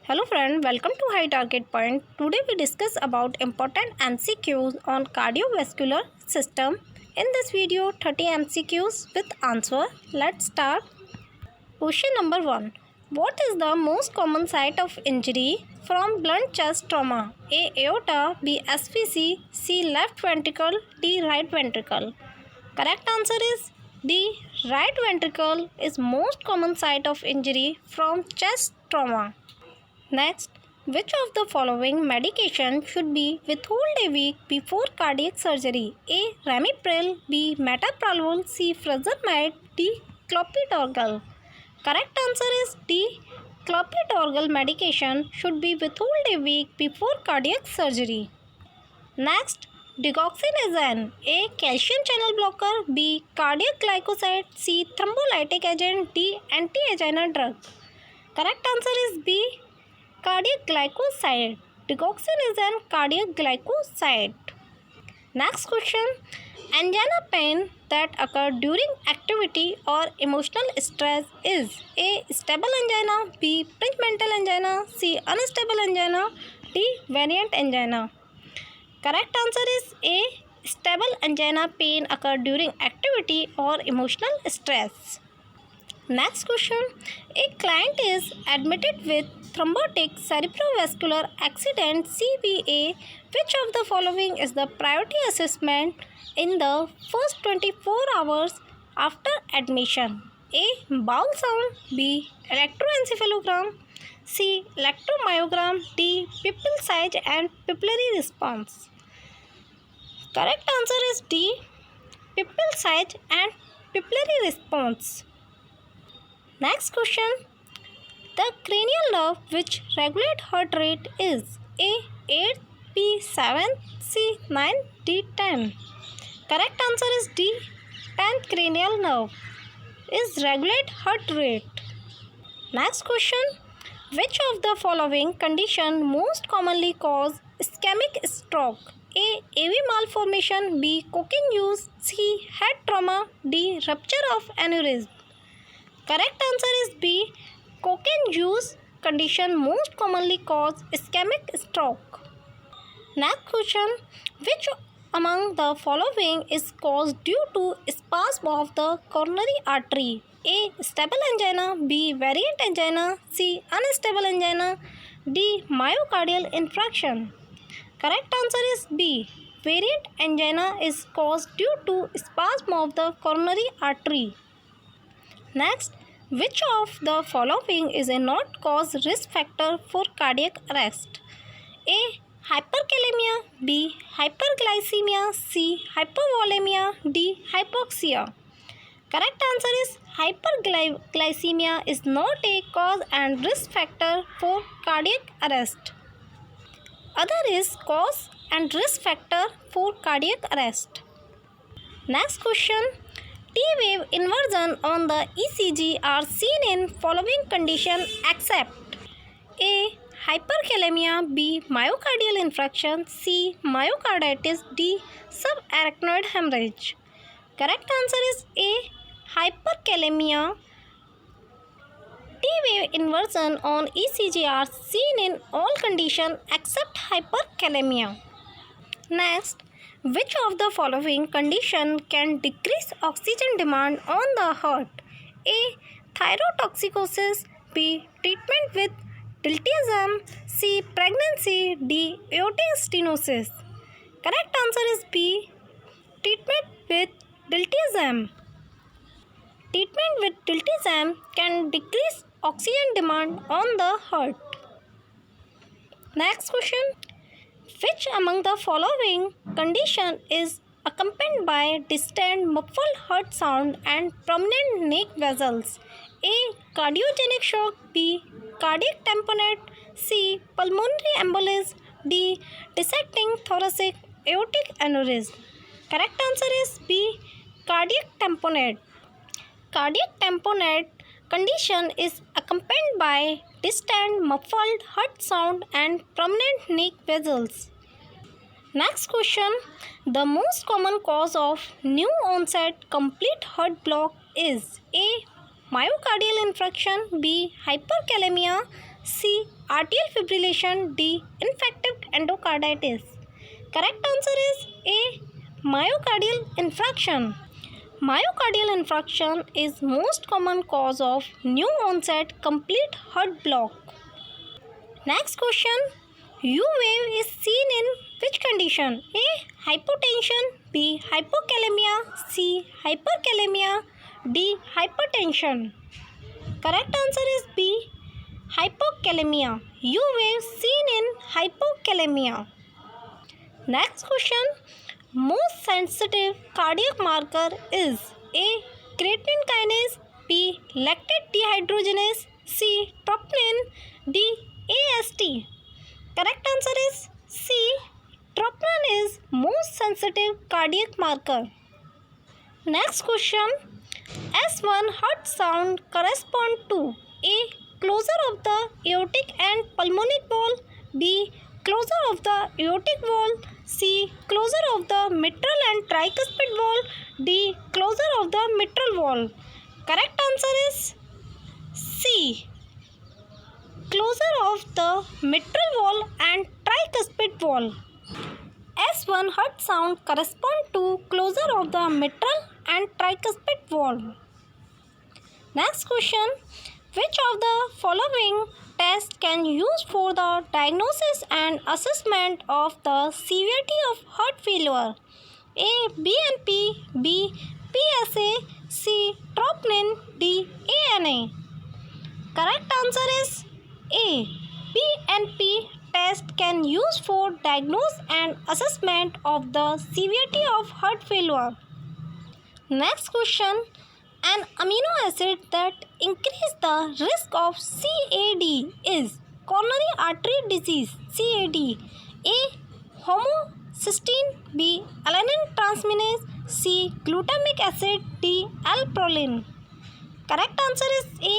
Hello friend, welcome to High Target Point. Today we discuss about important MCQs on cardiovascular system. In this video, 30 MCQs with answer. Let's start. Question number 1. What is the most common site of injury from blunt chest trauma? A. Aorta, B. SVC, C. Left ventricle, D. Right ventricle. Correct answer is D. Right ventricle is most common site of injury from chest trauma. Next, which of the following medication should be withheld a week before cardiac surgery? A. Ramipril, B. Metoprolol, C. Furosemide, D. Clopidogrel. Correct answer is D. Clopidogrel medication should be withheld a week before cardiac surgery. Next, digoxin. A. Calcium channel blocker, B. Cardiac glycoside, C. Thrombolytic agent, D. Anti-angina drug. Correct answer is B. Cardiac glycoside. Digoxin is an cardiac glycoside. Next question. Angina pain that occur during activity or emotional stress is A. Stable angina, B. Prinzmental angina, C. Unstable angina, D. Variant angina. Correct answer is A. Stable angina pain occur during activity or emotional stress. Next question. A client is admitted with thrombotic cerebrovascular accident CVA. Which of the following is the priority assessment in the first 24 hours after admission? A. Bowel sound, B. Electroencephalogram, C. Electromyogram, D. Pupil size and pupillary response. Correct answer is D. Pupil size and pupillary response. Next question. The cranial nerve which regulates heart rate is A. 8, B. 7, C. 9, D. 10. Correct answer is D. 10th cranial nerve is regulate heart rate. Next question. Which of the following condition most commonly cause ischemic stroke? A. AV malformation, B. cocaine use, C. head trauma, D. rupture of aneurysm. Correct answer is B. Cocaine use condition most commonly cause ischemic stroke. Next question. Which among the following is caused due to spasm of the coronary artery? A. Stable angina, B. Variant angina, C. Unstable angina, D. Myocardial infarction. Correct answer is B. Variant angina is caused due to spasm of the coronary artery. Next, which of the following is a not cause risk factor for cardiac arrest? A. Hyperkalemia, B. Hyperglycemia, C. Hypovolemia, D. Hypoxia. Correct answer is hyperglycemia is not a cause and risk factor for cardiac arrest. Other is cause and risk factor for cardiac arrest. Next question. T-wave inversion on the ECG are seen in following condition except A. Hyperkalemia, B. Myocardial infarction, C. Myocarditis, D. Subarachnoid hemorrhage. Correct answer is A. Hyperkalemia. T-wave inversion on ECG are seen in all conditions except hyperkalemia. Next, which of the following condition can decrease oxygen demand on the heart? A. Thyrotoxicosis, B. Treatment with diltiazem, C. Pregnancy, D. aortic stenosis. Correct answer is B. Treatment with diltiazem. Treatment with diltiazem can decrease oxygen demand on the heart. Next question. Which among the following condition is accompanied by distant muffled heart sound and prominent neck vessels? A. Cardiogenic shock, B. Cardiac tamponade, C. Pulmonary embolism, D. Dissecting thoracic aortic aneurysm. Correct answer is B. Cardiac tamponade. Cardiac tamponade condition is accompanied by distant muffled heart sound and prominent neck vessels. Next question. The most common cause of new onset complete heart block is A. Myocardial infarction, B. Hyperkalemia, C. atrial fibrillation. D. Infective endocarditis. Correct answer is A. Myocardial infarction. Myocardial infarction is most common cause of new onset complete heart block. Next question. U wave is seen in which condition? A. Hypotension. B. Hypokalemia. C. Hyperkalemia. D. Hypertension. Correct answer is B. Hypokalemia. U wave seen in hypokalemia. Next question. Most sensitive cardiac marker is A. Creatine kinase. B. Lactate dehydrogenase. C. Troponin. D. AST. Correct answer is C. Troponin is most sensitive cardiac marker. Next question. S1 heart sound correspond to A. Closure of the aortic and pulmonic wall. B. Closure of the aortic wall. C. Closure of the mitral and tricuspid wall. D. Closure of the mitral wall. Correct answer is C. Closure of the mitral wall and tricuspid wall. S1 heart sound correspond to closure of the mitral and tricuspid wall. Next question. Which of the following tests can use for the diagnosis and assessment of the severity of heart failure? A. BNP. B. PSA. C. Troponin. D. ANA. Correct answer is A. BNP test can use for diagnosis and assessment of the severity of heart failure. Next question. An amino acid that increase the risk of CAD is coronary artery disease CAD. A. Homocysteine. B. Alanine transminase. C. Glutamic acid. D. L-proline. Correct answer is A.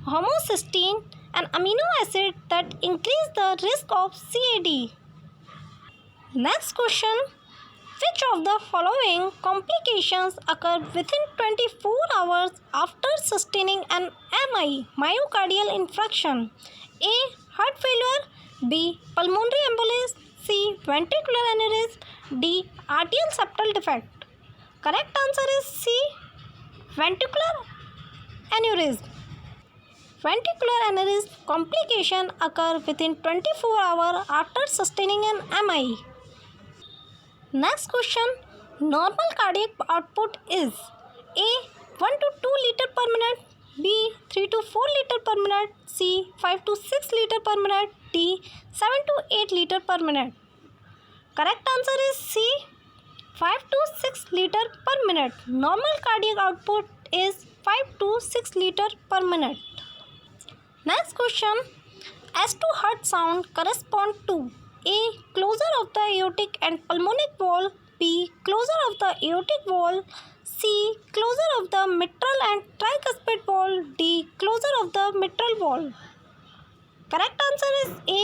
Homocysteine, an amino acid that increase the risk of CAD. Next question. Which of the following complications occur within 24 hours after sustaining an MI, myocardial infarction? A. Heart failure. B. Pulmonary embolus. C. Ventricular aneurysm. D. Atrial septal defect. Correct answer is C. Ventricular aneurysm. Ventricular aneurysm complication occur within 24 hours after sustaining an MI. Next question. Normal cardiac output is A. 1 to 2 liter per minute. B. 3 to 4 liter per minute. C. 5 to 6 liter per minute. D. 7 to 8 liter per minute. Correct answer is C. 5 to 6 liter per minute. Normal cardiac output is 5 to 6 liter per minute. Next question. S2 heart sound correspond to A. Closure of the aortic and pulmonic wall. B. Closure of the aortic wall. C. Closure of the mitral and tricuspid wall. D. Closure of the mitral wall. Correct answer is A.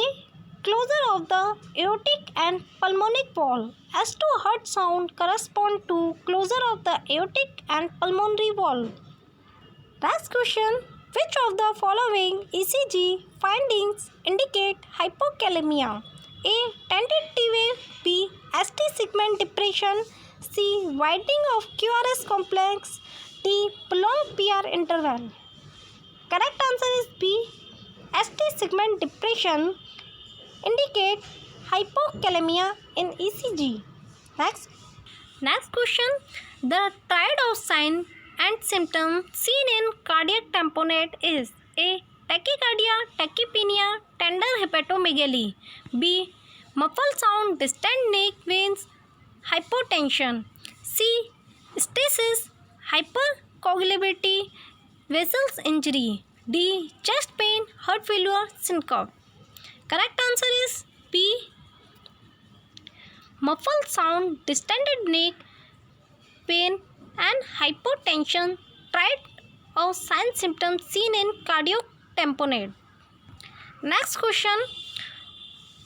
Closure of the aortic and pulmonic wall. S2 heart sound correspond to closure of the aortic and pulmonary wall. Next question. Which of the following ECG findings indicate hypokalemia? A. Tentative wave. B. ST segment depression. C. Widening of QRS complex. D. Prolonged PR interval. Correct answer is B. ST segment depression indicate hypokalemia in ECG. Next question. The triad of sign and symptom seen in cardiac tamponade is A. Tachycardia, tachypnea, tender hepatomegaly. B. Muffled sound, distant neck veins, hypotension. C. Stasis, hypercoagulability, vessels injury. D. Chest pain, heart failure, syncope. Correct answer is B. Muffled sound, distended neck pain and hypotension, triad of sign symptoms seen in cardiac tamponade. Next question.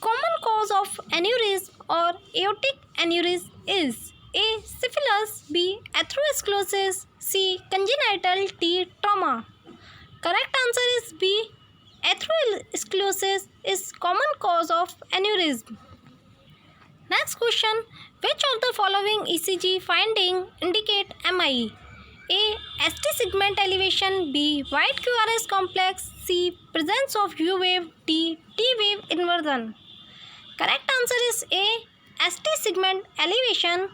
Common cause of aneurysm or aortic aneurysm is A. Syphilis. B. Atherosclerosis. C. Congenital. D. Trauma. Correct answer is B. atherosclerosis is common cause of aneurysm. Next question. Which of the following ECG finding indicate MI? A. ST segment elevation. B. White QRS complex. C. Presence of U wave. D. T wave inversion. Correct answer is A. ST segment elevation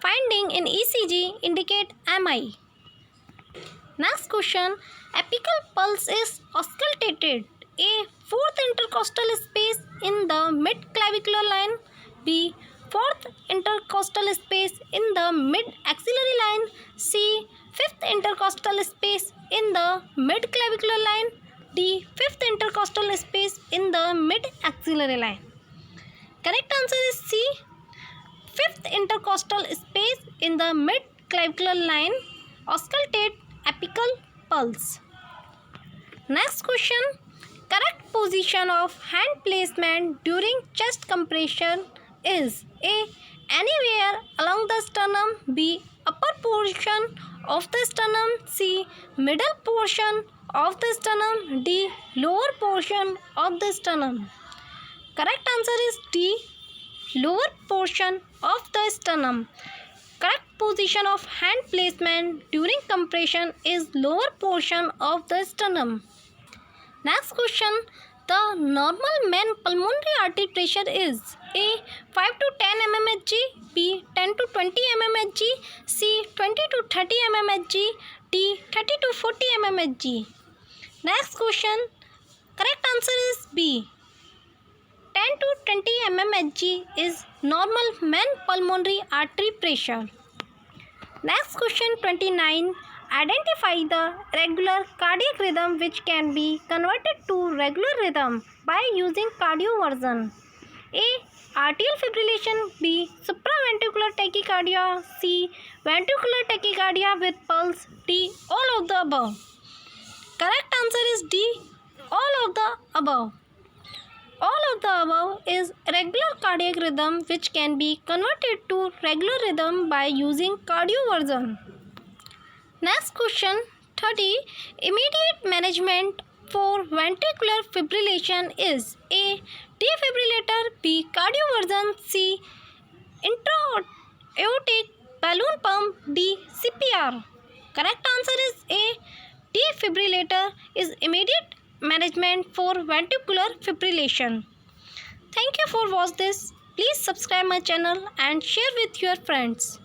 finding in ECG indicate MI. Next question. Apical pulse is auscultated. A. Fourth intercostal space in the mid-clavicular line. B. Fourth intercostal space in the mid-axillary line. C. Fifth intercostal space in the mid-clavicular line. D. Fifth intercostal space in the mid-axillary line. Correct answer is C. Fifth intercostal space in the mid-clavicular line auscultate apical pulse. Next question. Correct position of hand placement during chest compression is A. Anywhere along the sternum. B. Upper portion of the sternum. C. Middle portion of the sternum. D. Lower portion of the sternum. Correct answer is D. Lower portion of the sternum. Correct position of hand placement during compression is lower portion of the sternum. Next question. The normal man pulmonary artery pressure is A. 5 to 10 mmHg. B. 10 to 20 mmHg. C. 20 to 30 mmHg. D. 30 to 40 mmHg. Next question. Correct answer is B. 10 to 20 mmHg is normal man pulmonary artery pressure. Next question 29. Identify the regular cardiac rhythm which can be converted to regular rhythm by using cardioversion. A. Atrial fibrillation. B. Supraventricular tachycardia. C. Ventricular tachycardia with pulse. D. All of the above. Correct answer is D. All of the above. All of the above is regular cardiac rhythm which can be converted to regular rhythm by using cardioversion. Next question 30. Immediate management for ventricular fibrillation is A. Defibrillator. B. Cardioversion. C. Intra-aortic balloon pump. D. CPR. Correct answer is A. Defibrillator is immediate management for ventricular fibrillation. Thank you for watching this. Please subscribe my channel and share with your friends.